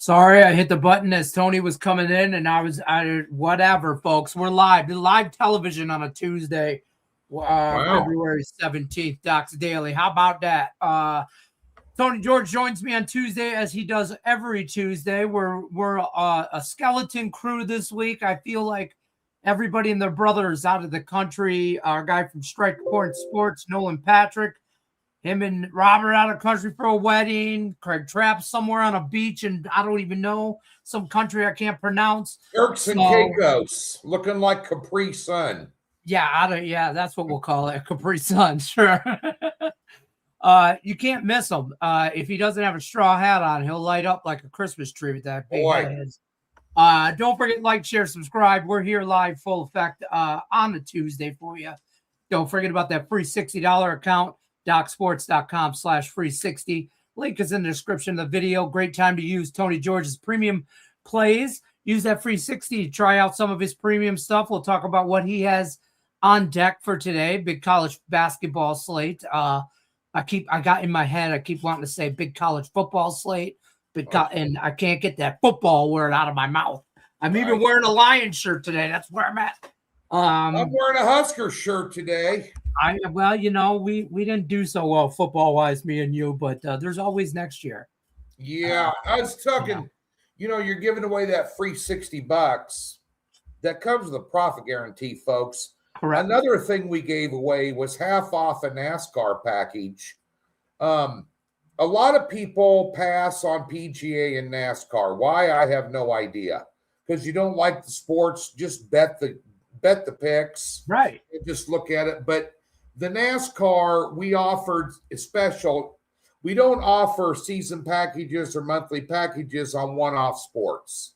Sorry, I hit the button as Tony was coming in, and whatever, folks. We're live television on a Tuesday, February 17th, Docs Daily. How about that? Tony George joins me on Tuesday as he does every Tuesday. We're a skeleton crew this week. I feel like everybody and their brother is out of the country. Our guy from Strike Point Sports, Nolan Patrick. Him and Robert out of country for a wedding. Craig Trapp somewhere on a beach, and I don't even know, some country I can't pronounce. Turks and Caicos, looking like Capri Sun. Yeah, that's what we'll call it, Capri Sun. Sure. You can't miss him. If he doesn't have a straw hat on, he'll light up like a Christmas tree with that big head. Don't forget, like, share, subscribe. We're here live, full effect, on a Tuesday for you. Don't forget about that free $60 account. DocSports.com/free60. Link is in the description of the video. Great time to use Tony George's premium plays. Use that free 60 to try out some of his premium stuff. We'll talk about what he has on deck for today. Big college basketball slate. I got in my head, I keep wanting to say big college football slate, and I can't get that football word out of my mouth. I'm even wearing a Lions shirt today. That's where I'm at. I'm wearing a Husker shirt today. We didn't do so well football-wise, me and you, but there's always next year. Yeah, I was talking, you're giving away that free $60. That comes with a profit guarantee, folks. Correct. Another thing we gave away was half off a NASCAR package. A lot of people pass on PGA and NASCAR. Why? I have no idea. Because you don't like the sports, just bet the picks. Right. And just look at it. But the NASCAR, we offered a special. We don't offer season packages or monthly packages on one-off sports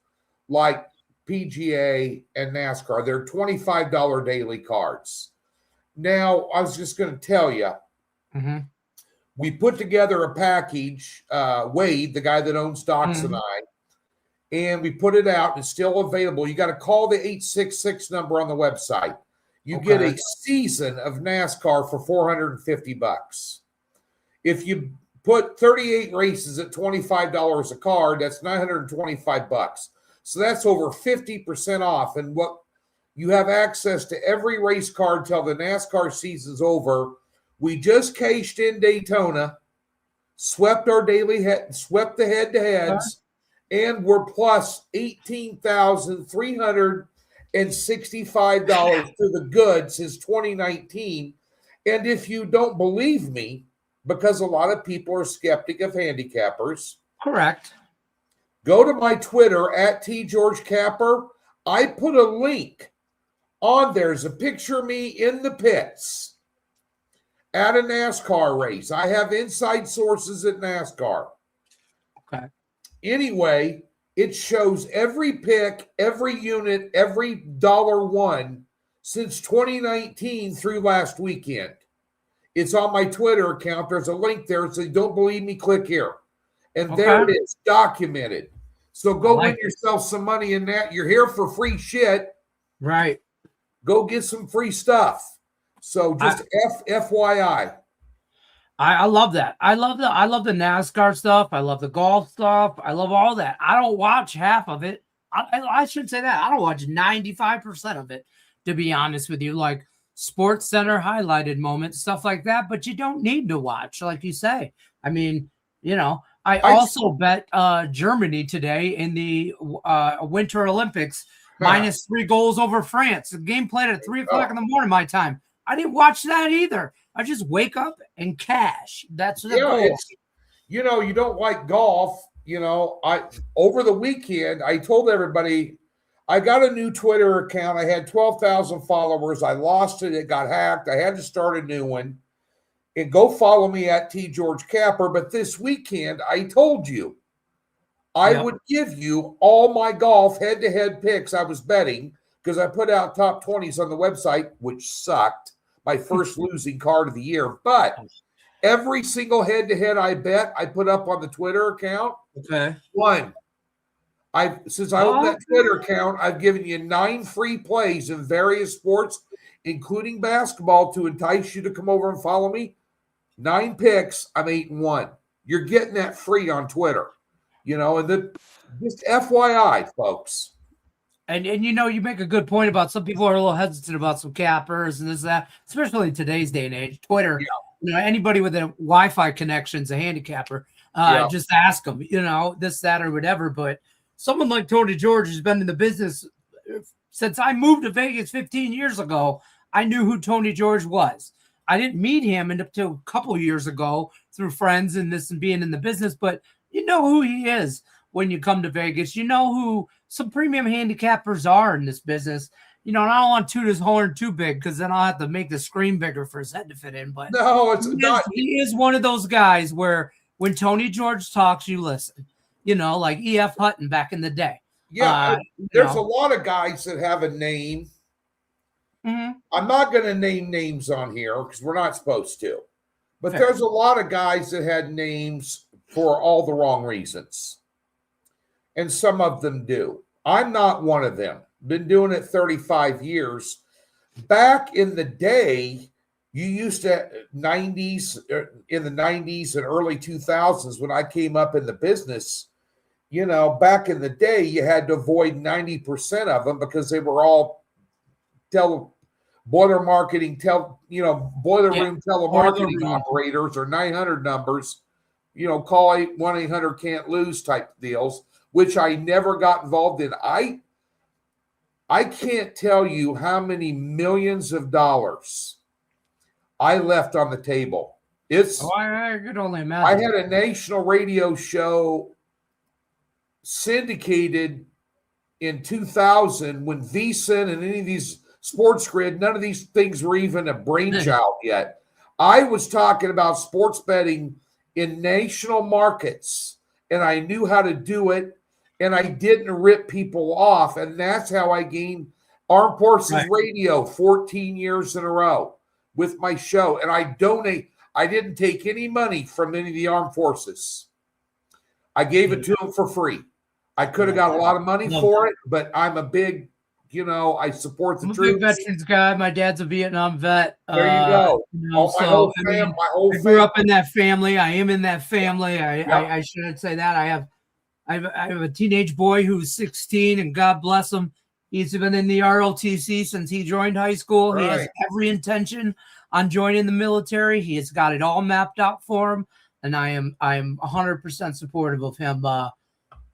like PGA and NASCAR. They're $25 daily cards. Now, I was just going to tell you, we put together a package, Wade, the guy that owns Docs and I, and we put it out. It's still available. You got to call the 866 number on the website. You get a season of NASCAR for $450. If you put 38 races at $25 a card, that's $925. So that's over 50% off. And what you have access to every race card till the NASCAR season's over. We just cashed in Daytona, swept the head-to-heads, and we're plus $18,365 to the good since 2019. And if you don't believe me, because a lot of people are skeptic of handicappers. Correct. Go to my Twitter at TGeorgeCapper. I put a link on there. There's a picture of me in the pits at a NASCAR race. I have inside sources at NASCAR. Okay. Anyway, it shows every pick, every unit, every dollar won since 2019 through last weekend. It's on my Twitter account. There's a link there. So you don't believe me, click here. And there it is, documented. So go win yourself some money in that. You're here for free shit. Right. Go get some free stuff. So just FYI. I love that. I love the NASCAR stuff. I love the golf stuff. I love all that. I don't watch half of it. I should say that. I don't watch 95% of it, to be honest with you. Like Sports Center highlighted moments, stuff like that. But you don't need to watch, like you say. I mean, I also bet Germany today in the Winter Olympics, minus 3 goals over France. The game played at 3 o'clock in the morning, my time. I didn't watch that either. I just wake up and cash. That's the goal. You don't like golf. Over the weekend, I told everybody I got a new Twitter account. I had 12,000 followers. I lost it. It got hacked. I had to start a new one. And go follow me at TGeorgeCapper. But this weekend, I told you I would give you all my golf head-to-head picks I was betting because I put out top 20s on the website, which sucked. My first losing card of the year. But every single head-to-head I bet, I put up on the Twitter account. Okay. Since I own that Twitter account, I've given you 9 free plays in various sports, including basketball, to entice you to come over and follow me. 9 picks, I'm 8-1. You're getting that free on Twitter. And just FYI, folks. And you make a good point about some people are a little hesitant about some cappers and this, that, especially in today's day and age. Twitter, anybody with a Wi-Fi connection is a handicapper. Just ask them, this, that, or whatever. But someone like Tony George has been in the business since I moved to Vegas 15 years ago. I knew who Tony George was. I didn't meet him until a couple of years ago through friends and this and being in the business, but you know who he is when you come to Vegas. You know who some premium handicappers are in this business. And I don't want to toot his horn too big because then I'll have to make the screen bigger for his head to fit in. But no, it's not. He is one of those guys where when Tony George talks, you listen. Like E.F. Hutton back in the day. Yeah, there's a lot of guys that have a name. Mm-hmm. I'm not going to name names on here because we're not supposed to. But there's a lot of guys that had names for all the wrong reasons. And some of them do. I'm not one of them. Been doing it 35 years. Back in the day, you used to, in the 90s and early 2000s, when I came up in the business, back in the day, you had to avoid 90% of them because they were all boiler room telemarketing operators or 900 numbers, call 1-800-can't-lose type deals, which I never got involved in. I can't tell you how many millions of dollars I left on the table. I could only imagine. I had a national radio show syndicated in 2000 when VSiN and any of these Sports Grid, none of these things were even a brainchild yet. I was talking about sports betting in national markets, and I knew how to do it, and I didn't rip people off, and that's how I gained Armed Forces Radio 14 years in a row with my show, and I didn't take any money from any of the armed forces. I gave it to them for free. I could have got a lot of money for it, but I'm a big I support the troops. I'm a big veterans guy. My dad's a Vietnam vet. There you go. My whole family. I grew up in that family. I am in that family. I shouldn't say that. I have a teenage boy who's 16, and God bless him. He's been in the ROTC since he joined high school. Right. He has every intention on joining the military. He has got it all mapped out for him, and I am 100% supportive of him.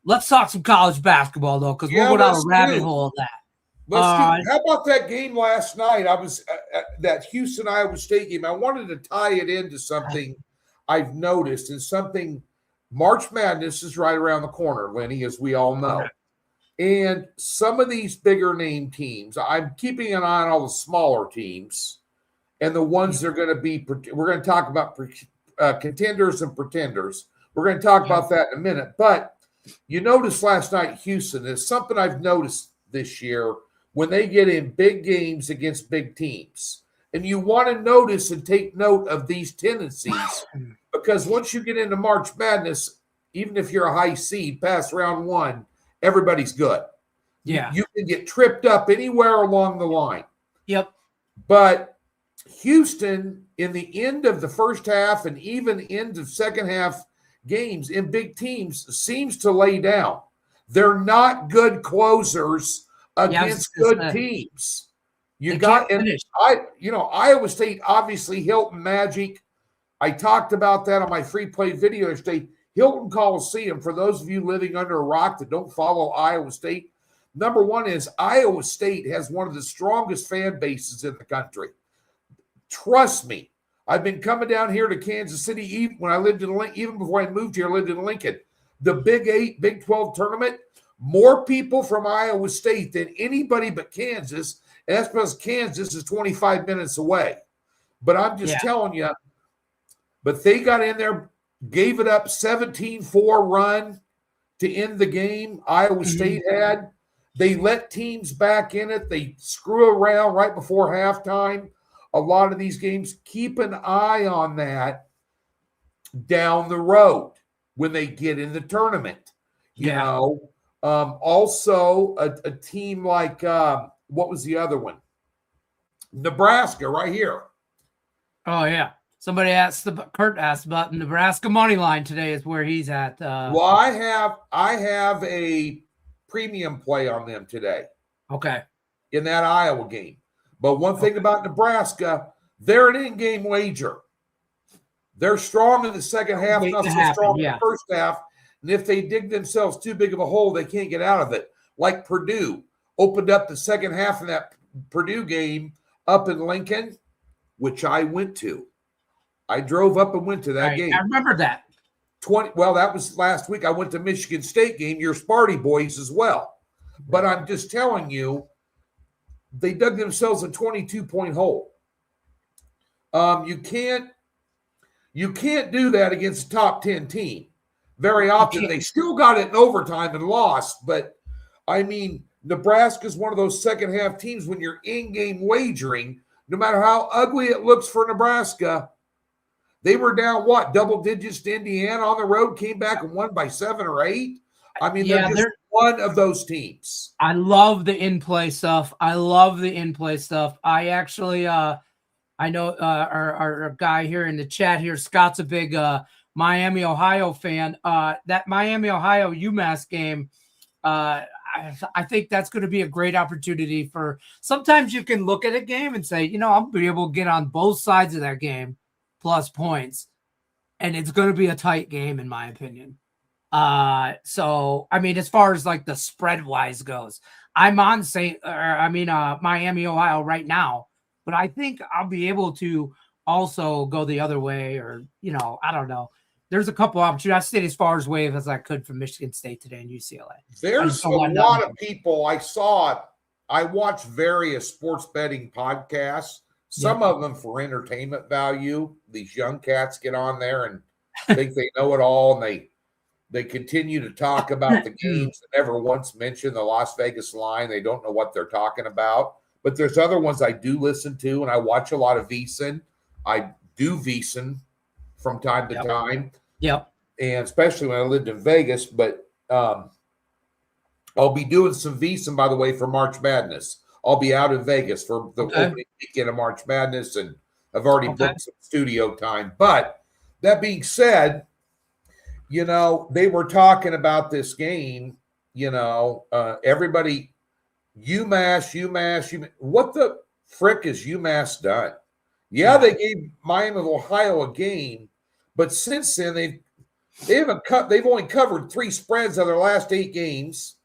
Let's talk some college basketball though, because we'll go down a rabbit hole of that. How about that game last night? I was that Houston Iowa State game. I wanted to tie it into something I've noticed, and something. March Madness is right around the corner, Lenny, as we all know. And some of these bigger name teams, I'm keeping an eye on all the smaller teams and the ones that are going to be. We're going to talk about contenders and pretenders. We're going to talk about that in a minute. But you noticed last night, Houston. There's something I've noticed this year. When they get in big games against big teams. And you want to notice and take note of these tendencies because once you get into March Madness, even if you're a high seed past round one, everybody's good. Yeah. You can get tripped up anywhere along the line. Yep. But Houston, in the end of the first half and even end of second half games in big teams, seems to lay down. They're not good closers against good teams. Iowa State, obviously Hilton Magic. I talked about that on my free play video yesterday. Hilton Coliseum, for those of you living under a rock that don't follow Iowa State, number one is Iowa State has one of the strongest fan bases in the country. Trust me. I've been coming down here to Kansas City even before I moved here, I lived in Lincoln. The Big 8, Big 12 tournament, more people from Iowa State than anybody but Kansas, and that's because Kansas is 25 minutes away. But I'm just telling you, but they got in there, gave it up 17-4 run to end the game. Iowa State had. They let teams back in it. They screw around right before halftime. A lot of these games, keep an eye on that down the road when they get in the tournament. You know, also a team like what was the other one? Nebraska, right here. Oh yeah, Somebody Kurt asked about the Nebraska money line today is where he's at. Well, I have a premium play on them today. Okay. In that Iowa game. But one thing about Nebraska, they're an in-game wager. They're strong in the second half, not so strong in the first half. And if they dig themselves too big of a hole, they can't get out of it. Like Purdue opened up the second half of that Purdue game up in Lincoln, which I went to. I drove up and went to that game. I remember that. That was last week. I went to Michigan State game, your Sparty boys as well. But I'm just telling you, they dug themselves a 22-point hole. You can't do that against a top 10 team. Very often they still got it in overtime and lost. But I mean, Nebraska is one of those second half teams when you're in-game wagering, no matter how ugly it looks for Nebraska. They were down, double digits to Indiana on the road, came back and won by 7 or 8. I mean, they're just one of those teams. I love the in-play stuff. I actually, I know our guy here in the chat here, Scott's a big Miami, Ohio fan. That Miami, Ohio UMass game, I think that's going to be a great opportunity for. Sometimes you can look at a game and say, I'll be able to get on both sides of that game plus points, and it's going to be a tight game in my opinion. So I mean, as far as like the spread wise goes, I'm on Miami, Ohio right now, but I think I'll be able to also go the other way, or I don't know. There's a couple opportunities. I stayed as far away as I could from Michigan State today and UCLA. There's a lot of people I saw. I watch various sports betting podcasts. Some of them for entertainment value. These young cats get on there and think they know it all, and they continue to talk about the games that never once mentioned the Las Vegas line. They don't know what they're talking about. But there's other ones I do listen to, and I watch a lot of VSiN. I do VSiN from time to time. Yep. And especially when I lived in Vegas. But I'll be doing some VSiN, by the way, for March Madness. I'll be out in Vegas for the opening weekend of March Madness, and I've already booked some studio time. But that being said, they were talking about this game, everybody, UMass. What the frick has UMass done? Yeah, they gave Miami of Ohio a game, but since then they've only covered 3 spreads of their last 8 games.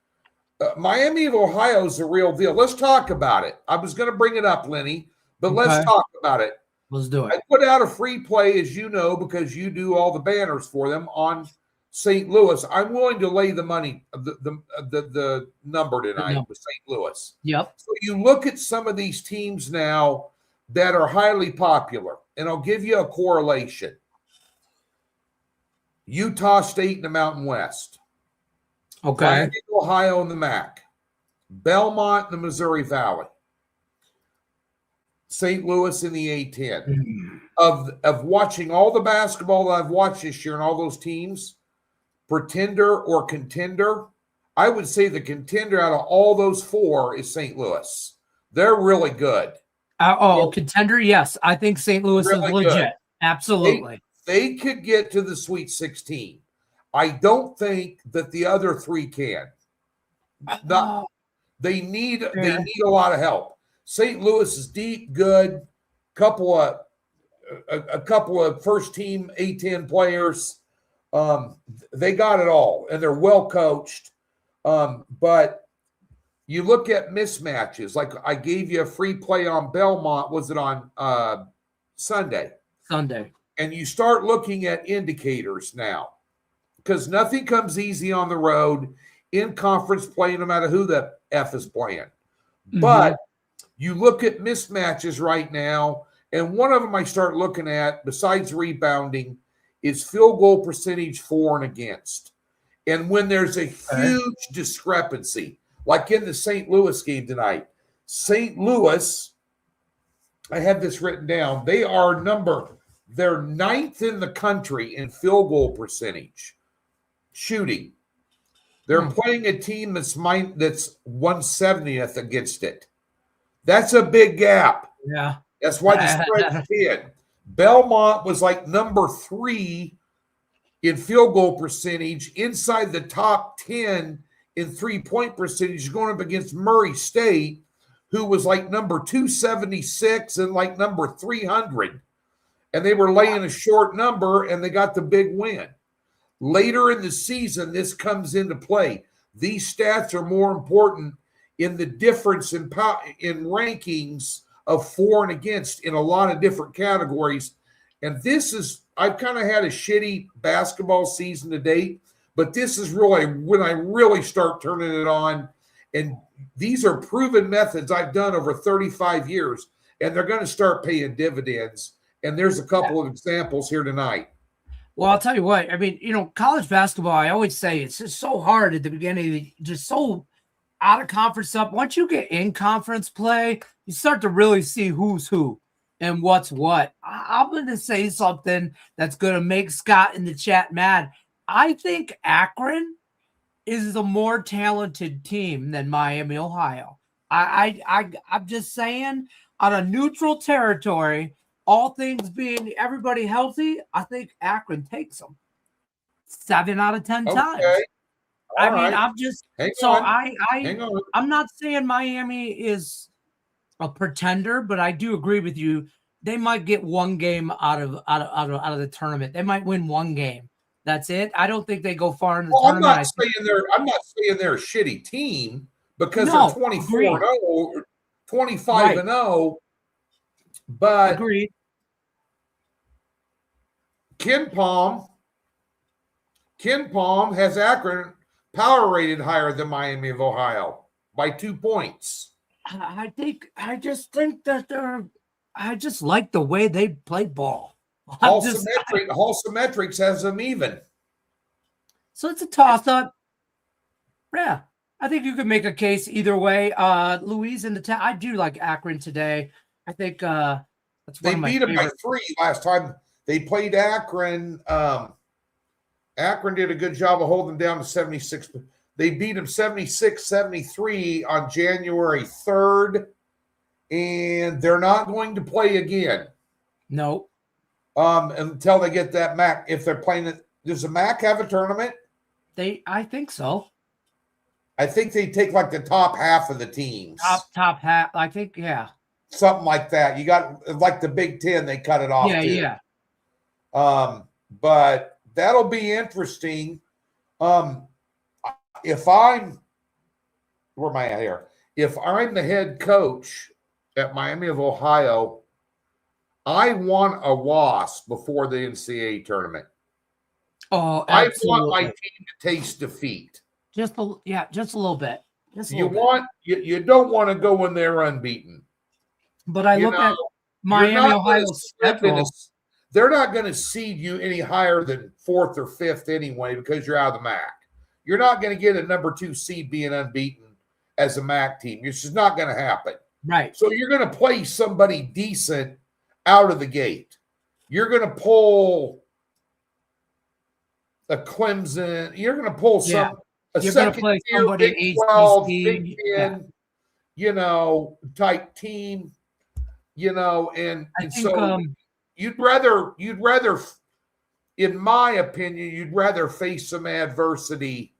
Miami of Ohio is the real deal. Let's talk about it. I was going to bring it up, Lenny, but let's talk about it. Let's do it. I put out a free play, as you know, because you do all the banners for them on St. Louis. I'm willing to lay the money, the number tonight with St. Louis. Yep. So you look at some of these teams now that are highly popular, and I'll give you a correlation. Utah State in the Mountain West. Okay. Ohio in the MAC. Belmont in the Missouri Valley. St. Louis in the A10. Of watching all the basketball that I've watched this year and all those teams, pretender or contender, I would say the contender out of all those 4 is St. Louis. They're really good. Contender, yes. I think St. Louis really is legit. Good. Absolutely. They could get to the Sweet 16. I don't think that the other 3 can. They need a lot of help. St. Louis is deep, good. A couple of first team A10 players. They got it all, and they're well coached. But you look at mismatches. Like I gave you a free play on Belmont. Was it on Sunday? Sunday. And you start looking at indicators now, because nothing comes easy on the road in conference play, no matter who the F is playing. But you look at mismatches right now, and one of them I start looking at, besides rebounding, is field goal percentage for and against. And when there's a huge discrepancy, like in the St. Louis game tonight, St. Louis, I have this written down, they're 9th in the country in field goal percentage. Shooting. They're playing a team that's 170th against it. That's a big gap. Yeah. That's why the spread's 10. Belmont was like number 3 in field goal percentage, inside the top 10 in three-point percentage, going up against Murray State, who was like number 276 and like number 300. And they were laying a short number, and they got the big win. Later in the season, this comes into play. These stats are more important in the difference in rankings of for and against in a lot of different categories. And this is, I've kind of had a shitty basketball season to date, but this is really when I really start turning it on. And these are proven methods I've done over 35 years, and they're going to start paying dividends. And there's a couple of examples here tonight. Well, I'll tell you what, I mean, college basketball, I always say it's just so hard at the beginning, just so out of conference stuff. Once you get in conference play, you start to really see who's who and what's what. I'm going to say something that's going to make Scott in the chat mad. I think Akron is a more talented team than Miami, Ohio. I'm just saying, on a neutral territory, all things being everybody healthy, I think Akron takes them 7 out of 10 times. I mean, I'm just I'm not saying Miami is a pretender, but I do agree with you. They might get one game out of the tournament. They might win one game. That's it. I don't think they go far in the tournament. I'm not saying they're a shitty team because they're 24-0, 25-0. But agreed. Ken Palm has Akron power rated higher than Miami of Ohio by 2 points. I just think that I just like the way they play ball. Hall Symmetrics has them even. So it's a toss-up. Yeah, I think you could make a case either way. Louise in the I do like Akron today. I think that's they beat them by 3 last time they played Akron. Akron did a good job of holding down to 76. They beat them 76-73 on January 3rd, and they're not going to play again. No. Until they get that MAC. If they're playing it, does the MAC have a tournament? I think so. I think they take like the top half of the teams. Top half. I think, yeah. Something like that. You got like the Big Ten, they cut it off. Yeah. But that'll be interesting. If I'm where am I at here? If I'm the head coach at Miami of Ohio, I want a loss before the NCAA tournament. Oh, absolutely. I want my team to taste defeat. Just a little bit. You don't want to go in there unbeaten. But I look at Miami, Ohio's schedule. They're not going to seed you any higher than 4th or 5th anyway because you're out of the MAC. You're not going to get a number 2 seed being unbeaten as a MAC team. It's just not going to happen. Right. So you're going to play somebody decent out of the gate. You're going to pull a Clemson. You're going to pull a second-tier Big 12, Big 10, type team, and so you'd rather, in my opinion, you'd rather face some adversity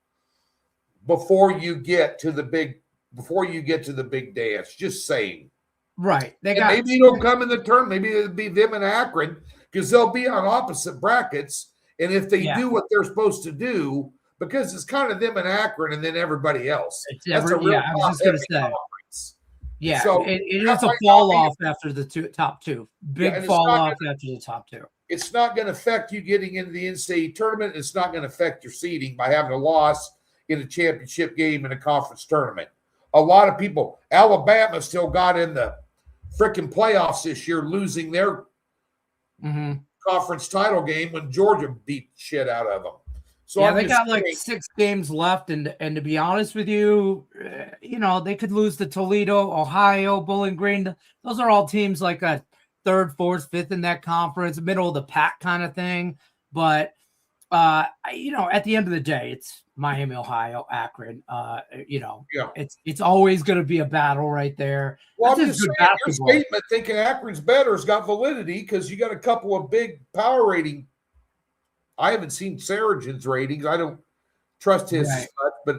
before you get to the big dance. Just saying. Right. Maybe they'll come in the turn. Maybe it'll be them and Akron because they'll be on opposite brackets. And if they do what they're supposed to do, because it's kind of them and Akron and then everybody else. I was just going to say. Conference. Yeah, so it is a fall off after the top 2. Big fall off after the top 2. It's not going to affect you getting into the NCAA tournament. It's not going to affect your seeding by having a loss in a championship game in a conference tournament. A lot of people, Alabama still got in the freaking playoffs this year, losing their conference title game when Georgia beat shit out of them. So they got like 6 games left, and to be honest with you, they could lose to Toledo, Ohio, Bowling Green. Those are all teams like a 3rd, 4th, 5th in that conference, middle of the pack kind of thing. But At the end of the day, it's Miami, Ohio, Akron. Yeah. It's always going to be a battle right there. Well, That's I'm just saying your statement thinking Akron's better has got validity because you got a couple of big power rating. I haven't seen Sarajan's ratings. I don't trust his Right. stuff, but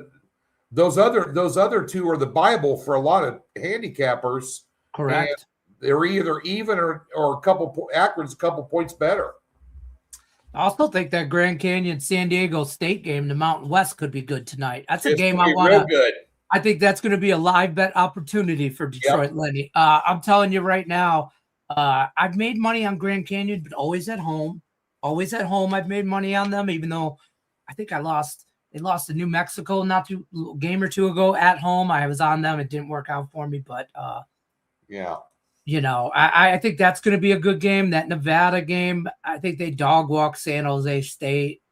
those other two are the Bible for a lot of handicappers. Correct. And they're either even or Akron's a couple points better. I also think that Grand Canyon San Diego State game, the Mountain West, could be good tonight. That's a game I want to. I think that's going to be a live bet opportunity for Detroit, Lenny. I'm telling you right now, I've made money on Grand Canyon, but always at home. Always at home, I've made money on them, even though I think I lost. They lost to New Mexico game or two ago at home. I was on them. It didn't work out for me, but I think that's going to be a good game. That Nevada game, I think they dog walk San Jose State.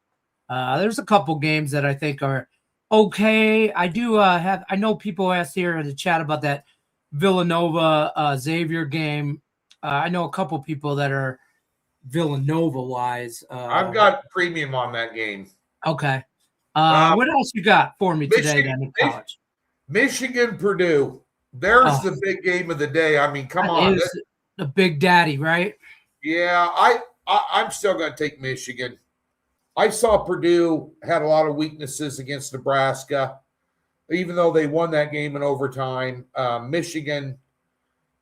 There's a couple games that I think are okay. I do I know people asked here in the chat about that Villanova Xavier game. I know a couple people that are Villanova wise. I've got premium on that game. Okay. What else you got for me today then in college? Michigan, Purdue. There's the big game of the day. I mean, come on. Is the big daddy, right? Yeah, I'm still going to take Michigan. I saw Purdue had a lot of weaknesses against Nebraska, even though they won that game in overtime. Michigan,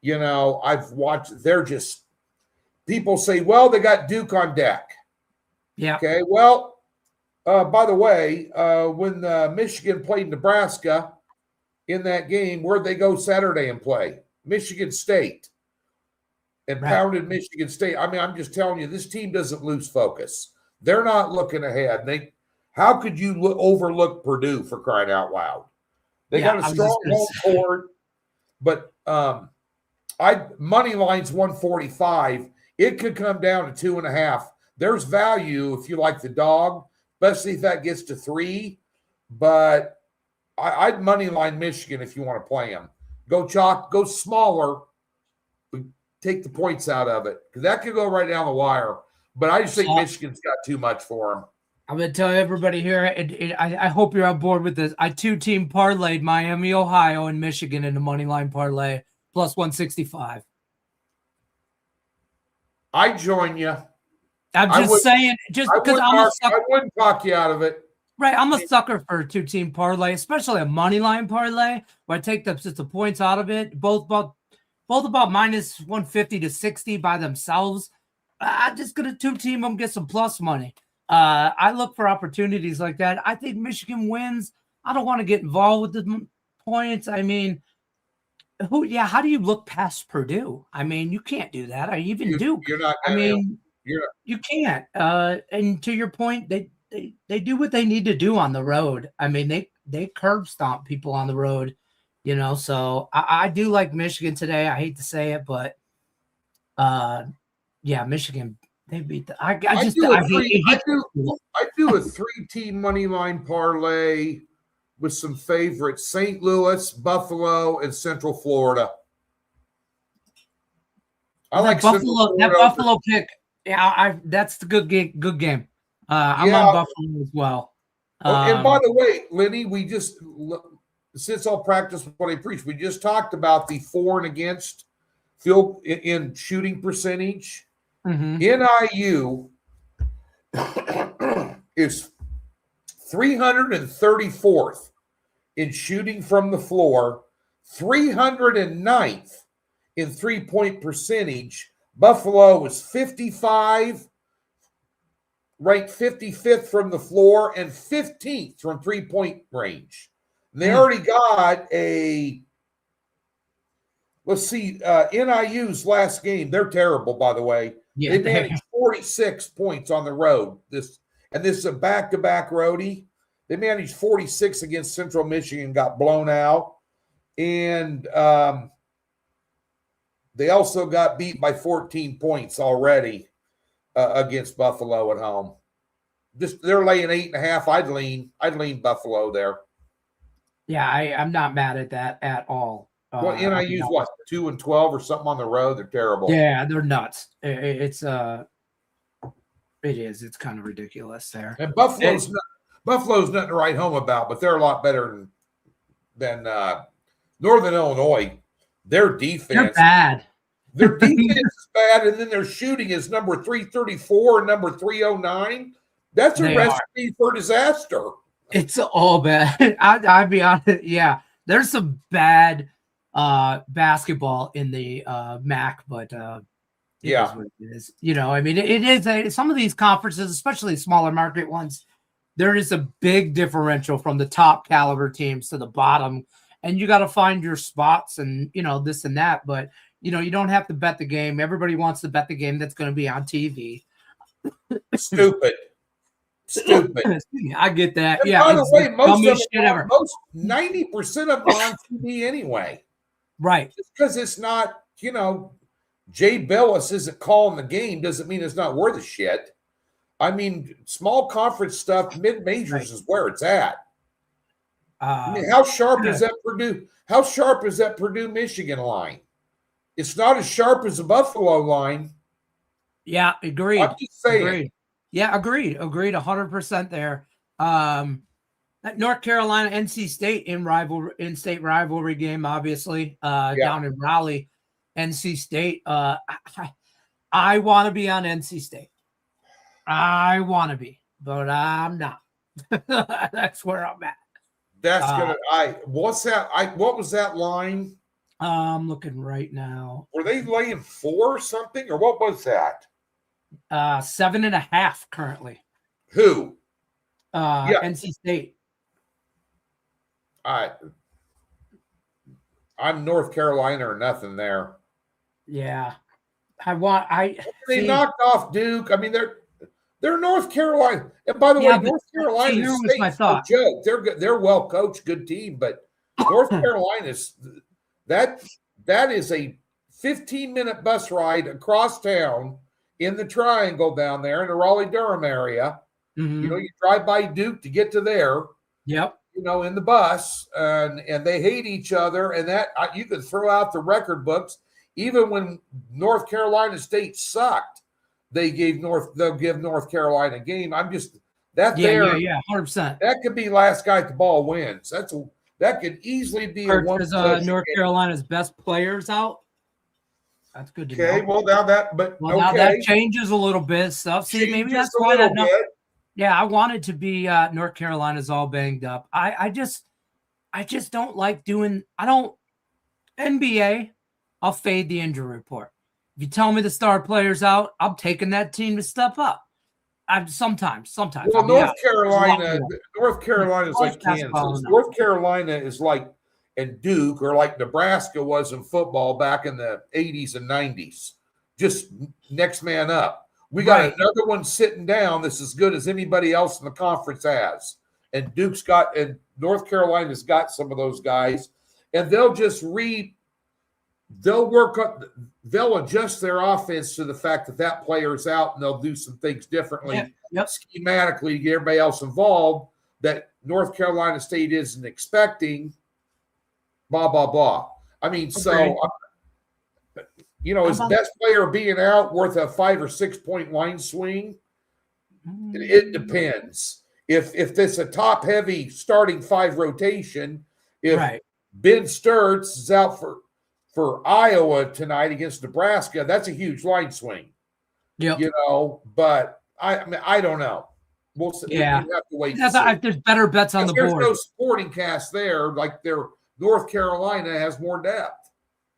I've watched. They're just people say, well, they got Duke on deck. Yeah. Okay. Well, by the way, when Michigan played Nebraska in that game, where'd they go Saturday and play? Michigan State. And pounded Michigan State. I mean, I'm just telling you, this team doesn't lose focus. They're not looking ahead. How could you overlook Purdue, for crying out loud? They got a strong home court, but money line's 145. It could come down to 2.5. There's value if you like the dog, especially if that gets to 3. But I'd money line Michigan if you want to play them. Go chalk, go smaller, take the points out of it because that could go right down the wire. But I just think Michigan's got too much for them. I'm going to tell everybody here, I hope you're on board with this. I 2-team parlayed Miami, Ohio, and Michigan in the money line parlay plus 165. I join you. I'm just saying, just because I wouldn't talk you out of it. Right, I'm a sucker for a 2-team parlay, especially a money line parlay where I take the points out of it. Both about minus 150 to 60 by themselves. I'm just gonna 2-team them, get some plus money. I look for opportunities like that. I think Michigan wins. I don't want to get involved with the points. I mean, how do you look past Purdue? I mean, you can't do that. Duke. You're not. You can't. And to your point, they do what they need to do on the road. I mean, they curb stomp people on the road. So I do like Michigan today. I hate to say it, but Michigan, they beat I do a 3-team money line parlay with some favorites: St. Louis, Buffalo, and Central Florida. I like Buffalo. That Buffalo pick. Yeah, that's the good game. Good game. I'm on Buffalo as well. And by the way, Lenny, since I'll practice what I preach, we just talked about the for and against field in shooting percentage. Mm-hmm. NIU is 334th in shooting from the floor, 309th in 3-point percentage. Buffalo was 55, ranked 55th from the floor, and 15th from 3-point range. They already got NIU's last game. They're terrible, by the way. Yeah, they managed 46 points on the road. This is a back-to-back roadie. They managed 46 against Central Michigan, got blown out. And they also got beat by 14 points already against Buffalo at home. They're laying 8.5. I'd lean Buffalo there. Yeah, I'm not mad at that at all. Well, NIU's 2-12 or something on the road. They're terrible. Yeah, they're nuts. It's It is. It's kind of ridiculous there. And Buffalo's nothing to write home about, but they're a lot better than Northern Illinois. Their defense. They're bad. Their defense is bad, and then their shooting is number 334 and number 309. That's a recipe for disaster. It's all bad. I'd be honest. Yeah, there's some bad basketball in the MAC, but yeah, is what it is. You know, I mean, it is some of these conferences, especially smaller market ones. There is a big differential from the top caliber teams to the bottom, and you got to find your spots and this and that. But you don't have to bet the game. Everybody wants to bet the game that's going to be on TV. Stupid. I get that. And yeah. By the way, most 90% of them are on TV anyway. Right. Just because it's not, Jay Billis isn't calling the game doesn't mean it's not worth a shit. I mean, small conference stuff, mid-majors is where it's at. I mean, how sharp is that Purdue? How sharp is that Purdue-Michigan line? It's not as sharp as the Buffalo line. Yeah, agreed. I'm just saying. Agreed. Yeah, agreed. 100% there. North Carolina, NC State in-state rivalry game, obviously, down in Raleigh. NC State. I want to be on NC State. I want to be, but I'm not. That's where I'm at. That's what's that? What was that line? I'm looking right now. Were they laying 4 or something, or what was that? 7.5 currently. Who? NC State. I'm North Carolina or nothing there. Yeah. They knocked off Duke. I mean, they're North Carolina. And by the way, North Carolina State's no joke. They're well coached, good team, but North Carolina's that is a 15-minute bus ride across town in the triangle down there in the Raleigh-Durham area. Mm-hmm. You drive by Duke to get to there. Yep. In the bus, and they hate each other, and that you could throw out the record books. Even when North Carolina State sucked, they'll give North Carolina a game. I'm just that yeah, there. Yeah, 100%. That could be last guy at the ball wins. That could easily be a one. North Carolina's best players out. That's good to know. Okay, well now that changes a little bit. Stuff. See, maybe that's why that. Yeah, I wanted to be North Carolina's all banged up. I just don't like doing. I don't NBA. I'll fade the injury report. If you tell me the star player's out, I'm taking that team to step up. Sometimes. Well, North Carolina is like Kansas. North Carolina is like and Duke or like Nebraska was in football back in the 80s and 90s. Just next man up. We got another one sitting down that's as good as anybody else in the conference has. And North Carolina's got some of those guys. And they'll adjust their offense to the fact that player's out, and they'll do some things differently schematically to get everybody else involved that North Carolina State isn't expecting, blah, blah, blah. I mean, is best player being out worth a 5 or 6 point line swing? It depends. If this a top heavy starting 5 rotation, if Ben Sturtz is out for Iowa tonight against Nebraska, that's a huge line swing. Yeah, but I don't know. We'll see. Yeah, we have to wait. There's better bets on the board. There's no sporting cast there. Like North Carolina has more depth.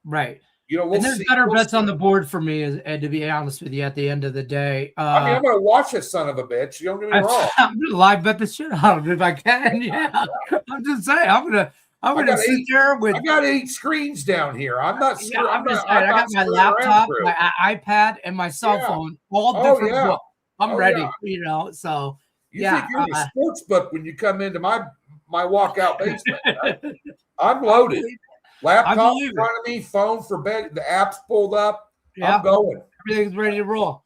Right. And there's better bets on the board for me, Ed, to be honest with you, at the end of the day. I'm going to watch this son of a bitch. Don't get me wrong. I'm going to live bet the shit out of it if I can. Yeah. I'm just saying. I'm gonna sit there with. I got 8 screens down here. I'm not. Yeah, I got my laptop, my iPad, and my cell phone, all different. Yeah. I'm ready. Yeah. So you think you're in a sports book when you come into my walkout basement? Right? I'm loaded. Laptop in front of me, phone for bed, the app's pulled up. Yeah. I'm going. Everything's ready to roll.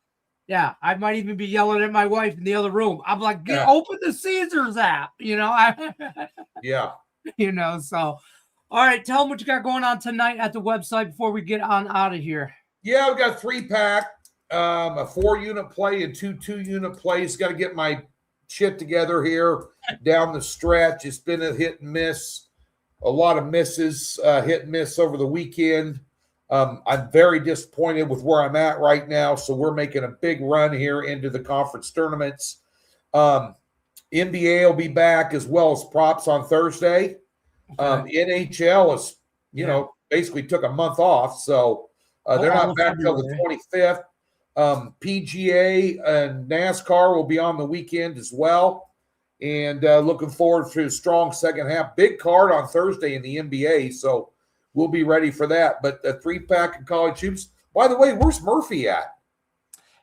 Yeah, I might even be yelling at my wife in the other room. I'm like, open the Caesars app, Yeah. So, all right, tell them what you got going on tonight at the website before we get on out of here. Yeah, we got 3-pack. a 4-unit play and 2-unit plays. Got to get my shit together here down the stretch. It's been a hit and miss, a lot of misses, hit and miss over the weekend. I'm very disappointed with where I'm at right now, so we're making a big run here into the conference tournaments. NBA will be back as well as props on Thursday. NHL is, basically took a month off, so they're not back till the 25th. PGA and NASCAR will be on the weekend as well. And looking forward to a strong second half. Big card on Thursday in the NBA, so we'll be ready for that. But the 3-pack of college hoops. By the way, where's Murphy at?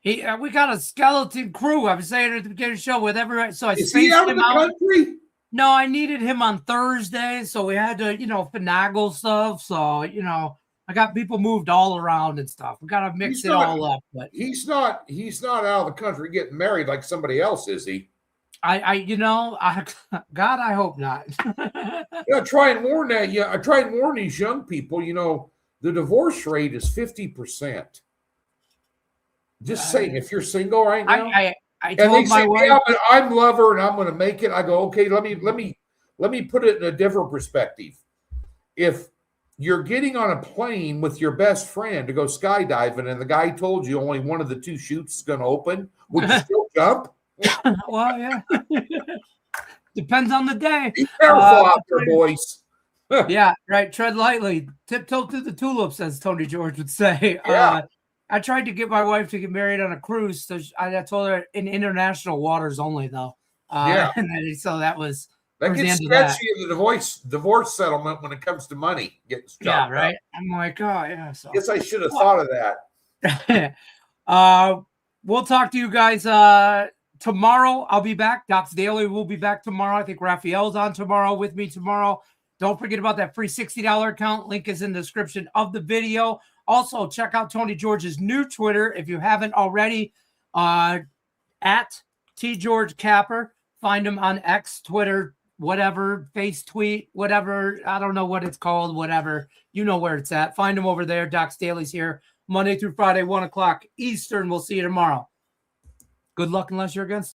We got a skeleton crew. I was saying at the beginning of the show with everyone. So Is he out of the country? No, I needed him on Thursday, so we had to, finagle stuff. So, I got people moved all around and stuff. We got to mix it all up. But he's not out of the country getting married like somebody else, is he? God, I hope not. Yeah, try and warn that. Yeah, I try and warn these young people. The divorce rate is 50%. Just saying, if you're single right now, I told my wife, yeah, but I'm lover and I'm going to make it. I go, okay, let me put it in a different perspective. If you're getting on a plane with your best friend to go skydiving, and the guy told you only one of the 2 chutes is going to open, would you still jump? Well, yeah. Depends on the day. Be careful out there, boys. Yeah, right. Tread lightly. Tiptoe through the tulips, as Tony George would say. Yeah. I tried to get my wife to get married on a cruise. So I told her in international waters only, though. Yeah. And so that was. That gets sketchy in the divorce settlement when it comes to money. Yeah, right. Up. I'm like, oh, yeah. So. Guess I should have thought of that. We'll talk to you guys tomorrow. I'll be back. Doc's Daily will be back tomorrow. I think Raphael's on tomorrow with me tomorrow. Don't forget about that free $60 account. Link is in the description of the video. Also, check out Tony George's new Twitter if you haven't already. At TGeorgeCapper. Find him on X, Twitter, whatever, face tweet, whatever. I don't know what it's called, whatever. You know where it's at. Find him over there. Doc's Daily's here Monday through Friday, 1 o'clock Eastern. We'll see you tomorrow. Good luck unless you're against